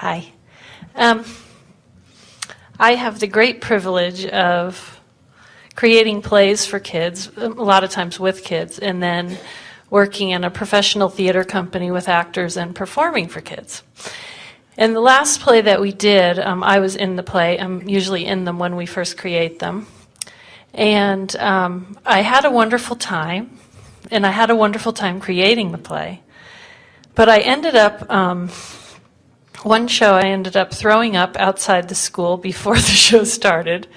Hi. I have the great privilege of creating plays for kids, a lot of times with kids, and then working in a professional theater company with actors and performing for kids. And the last play that we did, I was in the play. I'm usually in them when we first create them. And I had a wonderful time, and I had a wonderful time creating the play. But I ended up, one show I ended up throwing up outside the school before the show started.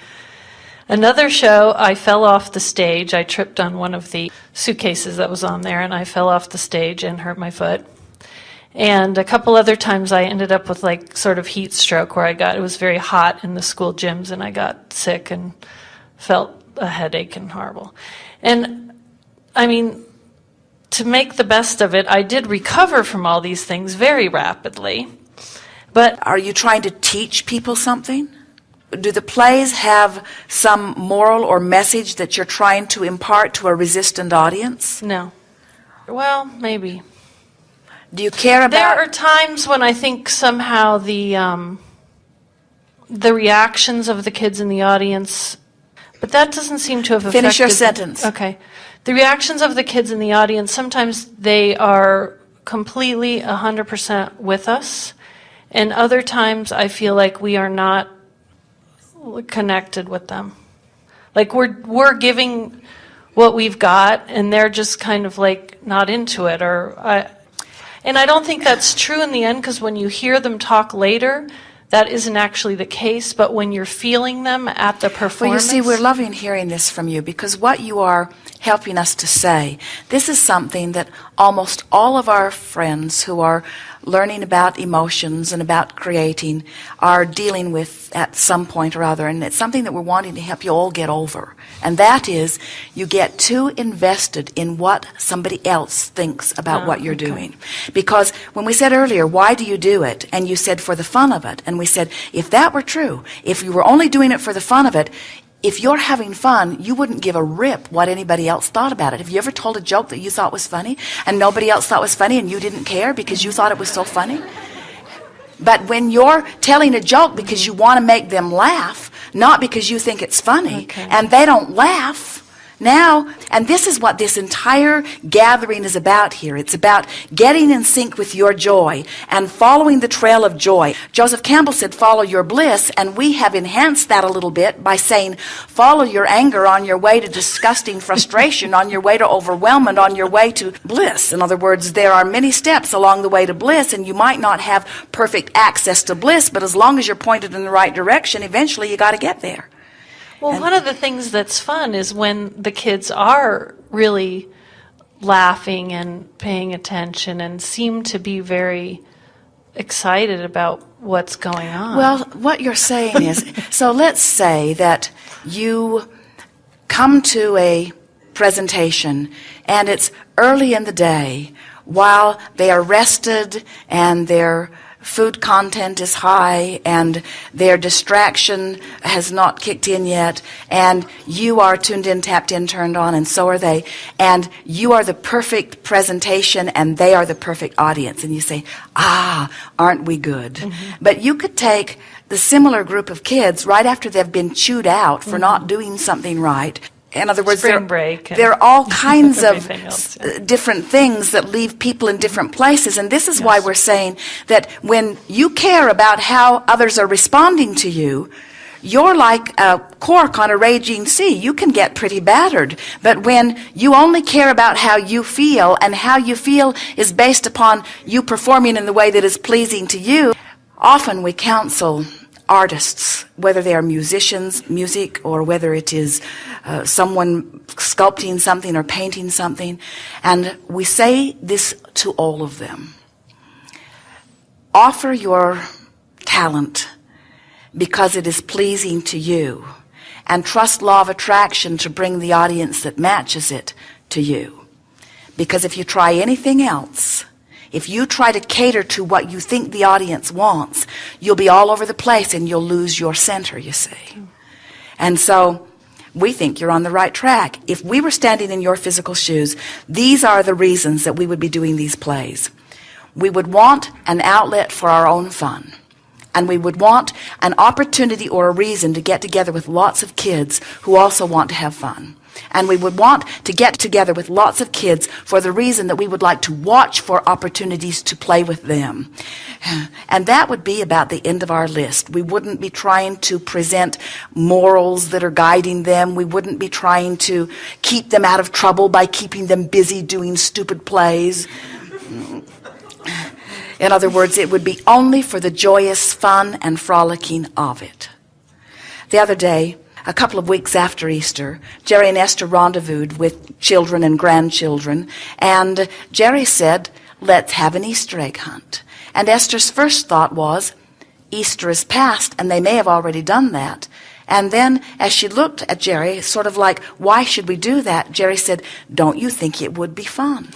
Another show, I fell off the stage. I tripped on one of the suitcases that was on there, and I fell off the stage and hurt my foot. And a couple other times I ended up with like sort of heat stroke where it was very hot in the school gyms, and I got sick and felt a headache and horrible. And I mean, to make the best of it, I did recover from all these things very rapidly. But are you trying to teach people something? Do the plays have some moral or message that you're trying to impart to a resistant audience? No. Well, maybe. Do you care about... There are times when I think somehow the reactions of the kids in the audience, but that doesn't seem to have affected... Finish your sentence. Okay. The reactions of the kids in the audience, sometimes they are completely 100% with us, and other times I feel like we are not connected with them. Like we're giving what we've got, and they're just kind of like not into it, and I don't think that's true in the end, because when you hear them talk later, that isn't actually the case, but when you're feeling them at the performance... Well, you see, we're loving hearing this from you, because what you are helping us to say, this is something that almost all of our friends who are learning about emotions and about creating are dealing with at some point or other, and it's something that we're wanting to help you all get over. And that is, you get too invested in what somebody else thinks about what you're doing. Because when we said earlier, why do you do it? And you said for the fun of it. And we said, if that were true, if you were only doing it for the fun of it, if you're having fun, you wouldn't give a rip what anybody else thought about it. Have you ever told a joke that you thought was funny and nobody else thought was funny and you didn't care because you thought it was so funny? But when you're telling a joke because you want to make them laugh, not because you think it's funny, and they don't laugh, now, and this is what this entire gathering is about here. It's about getting in sync with your joy and following the trail of joy. Joseph Campbell said, follow your bliss, and we have enhanced that a little bit by saying, follow your anger on your way to disgusting frustration, on your way to overwhelmment, on your way to bliss. In other words, there are many steps along the way to bliss, and you might not have perfect access to bliss, but as long as you're pointed in the right direction, eventually you got to get there. Well, one of the things that's fun is when the kids are really laughing and paying attention and seem to be very excited about what's going on. Well, what you're saying is, so let's say that you come to a presentation and it's early in the day while they are rested and their food content is high and their distraction has not kicked in yet, and you are tuned in, tapped in, turned on, and so are they, and you are the perfect presentation and they are the perfect audience, and you say, aren't we good? Mm-hmm. But you could take the similar group of kids right after they've been chewed out for not doing something right. In other words, there are all kinds of different things that leave people in different places. And this is why we're saying that when you care about how others are responding to you, you're like a cork on a raging sea. You can get pretty battered. But when you only care about how you feel, and how you feel is based upon you performing in the way that is pleasing to you, often we counsel artists, whether they are musicians, music, or whether it is someone sculpting something or painting something, and we say this to all of them. Offer your talent because it is pleasing to you, and trust law of attraction to bring the audience that matches it to you. Because if you try anything else, if you try to cater to what you think the audience wants, you'll be all over the place and you'll lose your center, you see. And so we think you're on the right track. If we were standing in your physical shoes, these are the reasons that we would be doing these plays. We would want an outlet for our own fun. And we would want an opportunity or a reason to get together with lots of kids who also want to have fun. And we would want to get together with lots of kids for the reason that we would like to watch for opportunities to play with them. And that would be about the end of our list. We wouldn't be trying to present morals that are guiding them. We wouldn't be trying to keep them out of trouble by keeping them busy doing stupid plays. In other words, it would be only for the joyous fun and frolicking of it. The other day, a couple of weeks after Easter, Jerry and Esther rendezvoused with children and grandchildren, and Jerry said, "Let's have an Easter egg hunt." And Esther's first thought was, Easter is past, and they may have already done that. And then, as she looked at Jerry, sort of like, why should we do that? Jerry said, don't you think it would be fun?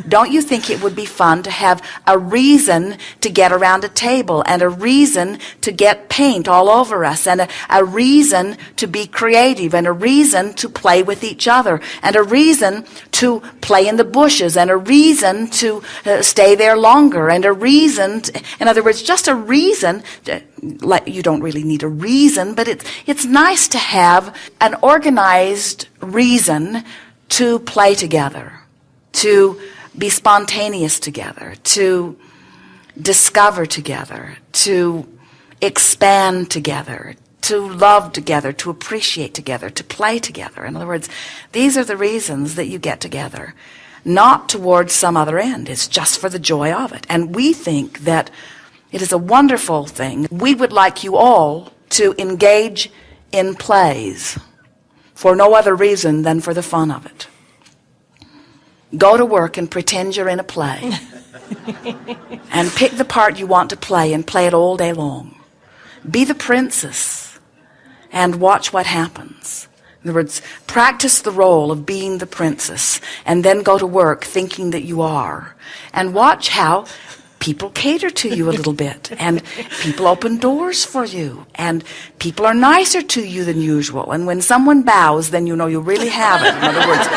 Don't you think it would be fun to have a reason to get around a table and a reason to get paint all over us and a reason to be creative and a reason to play with each other and a reason to play in the bushes and a reason to stay there longer and a reason, in other words, just a reason. Like, you don't really need a reason, but it's nice to have an organized reason to play together, to be spontaneous together, to discover together, to expand together, to love together, to appreciate together, to play together. In other words, these are the reasons that you get together, not towards some other end. It's just for the joy of it. And we think that it is a wonderful thing. We would like you all to engage in plays for no other reason than for the fun of it. Go to work and pretend you're in a play. And pick the part you want to play and play it all day long. Be the princess and watch what happens. In other words, practice the role of being the princess and then go to work thinking that you are. And watch how people cater to you a little bit, and people open doors for you, and people are nicer to you than usual. And when someone bows, then you know you really have it. In other words,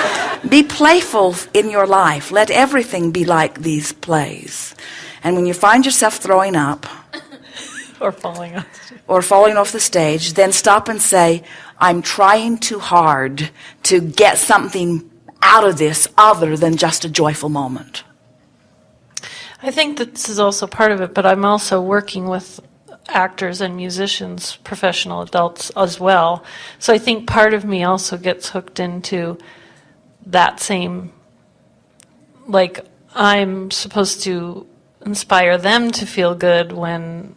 be playful in your life. Let everything be like these plays. And when you find yourself throwing up, or falling off the stage, then stop and say, I'm trying too hard to get something out of this other than just a joyful moment. I think this is also part of it, but I'm also working with actors and musicians, professional adults as well. So I think part of me also gets hooked into that same, like, I'm supposed to inspire them to feel good when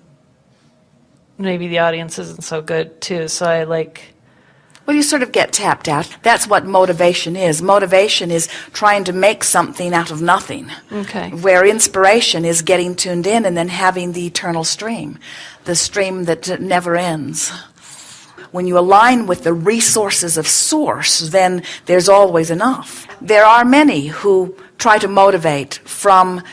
maybe the audience isn't so good too. So I Well, you sort of get tapped out. That's what motivation is. Motivation is trying to make something out of nothing. Okay. Where inspiration is getting tuned in and then having the eternal stream, the stream that never ends. When you align with the resources of source, then there's always enough. There are many who try to motivate from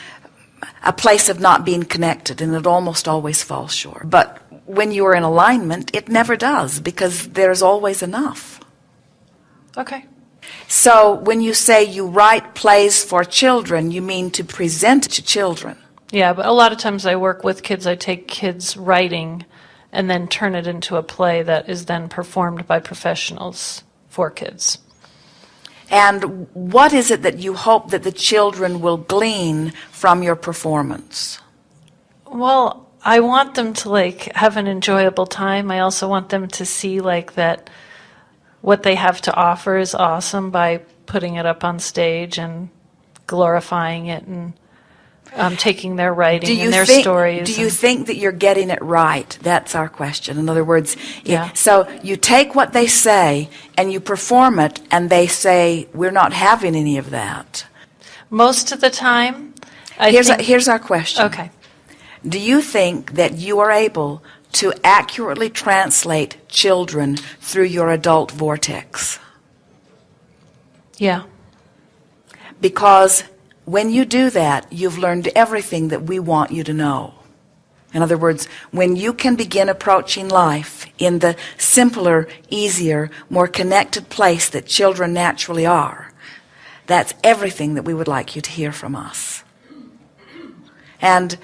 a place of not being connected, and it almost always falls short. But when you are in alignment, it never does, because there's always enough. Okay. So when you say you write plays for children, you mean to present to children. Yeah, but a lot of times I work with kids. I take kids' writing and then turn it into a play that is then performed by professionals for kids. And what is it that you hope that the children will glean from your performance? Well, I want them to have an enjoyable time. I also want them to see that what they have to offer is awesome by putting it up on stage and glorifying it and taking their writing and their stories. Do you think that you're getting it right? That's our question. In other words, yeah. So you take what they say and you perform it, and they say, we're not having any of that. Most of the time, here's our question. Okay. Do you think that you are able to accurately translate children through your adult vortex? Yeah. Because when you do that, you've learned everything that we want you to know. In other words, when you can begin approaching life in the simpler, easier, more connected place that children naturally are, that's everything that we would like you to hear from us. And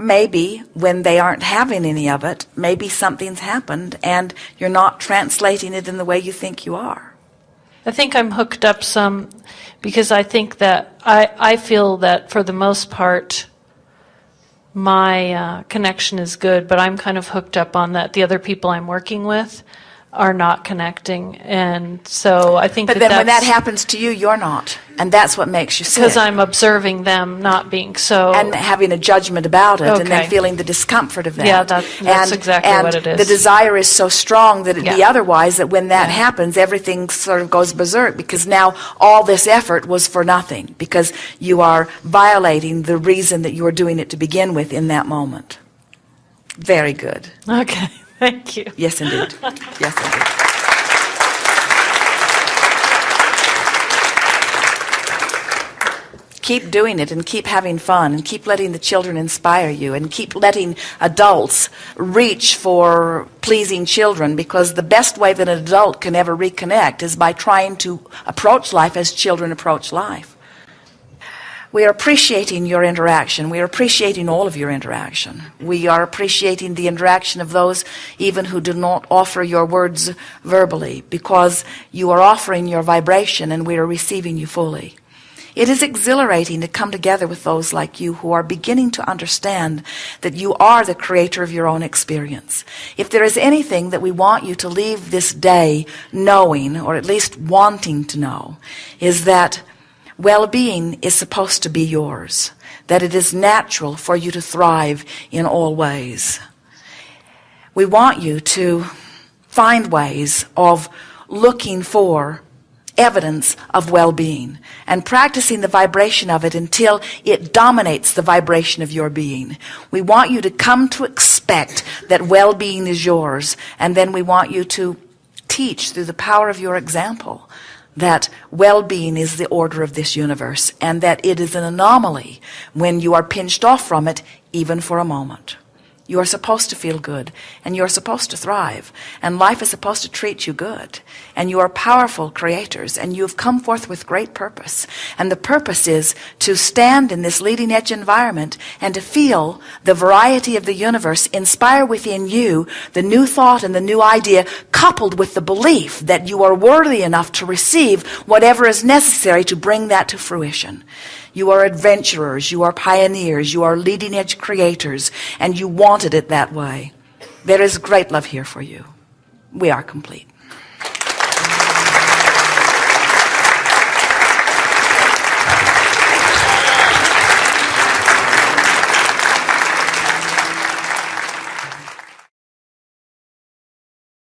maybe when they aren't having any of it, maybe something's happened and you're not translating it in the way you think you are. I think I'm hooked up some because I think that I feel that for the most part my connection is good, but I'm kind of hooked up on that the other people I'm working with are not connecting, and so I think But then when that happens to you, you're not, and that's what makes you sick. because I'm observing them not being so. And having a judgment about it, and then Okay. feeling the discomfort of that. Yeah, that's exactly what it is. The desire is so strong that it'd be Yeah. otherwise, that when that happens, everything sort of goes berserk, because now all this effort was for nothing, because you are violating the reason that you were doing it to begin with in that moment. Very good. Okay, thank you. Yes, indeed. Yes, indeed. Keep doing it and keep having fun and keep letting the children inspire you and keep letting adults reach for pleasing children, because the best way that an adult can ever reconnect is by trying to approach life as children approach life. We are appreciating your interaction. We are appreciating all of your interaction. We are appreciating the interaction of those even who do not offer your words verbally, because you are offering your vibration and we are receiving you fully. It is exhilarating to come together with those like you who are beginning to understand that you are the creator of your own experience. If there is anything that we want you to leave this day knowing, or at least wanting to know, is that well-being is supposed to be yours, that it is natural for you to thrive in all ways. We want you to find ways of looking for evidence of well-being and practicing the vibration of it until it dominates the vibration of your being. We want you to come to expect that well-being is yours, and then we want you to teach through the power of your example that well-being is the order of this universe, and that it is an anomaly when you are pinched off from it even for a moment. You are supposed to feel good, and you are supposed to thrive, and life is supposed to treat you good, and you are powerful creators, and you have come forth with great purpose, and the purpose is to stand in this leading edge environment and to feel the variety of the universe inspire within you the new thought and the new idea, coupled with the belief that you are worthy enough to receive whatever is necessary to bring that to fruition. You are adventurers, you are pioneers, you are leading edge creators, and you wanted it that way. There is great love here for you. We are complete.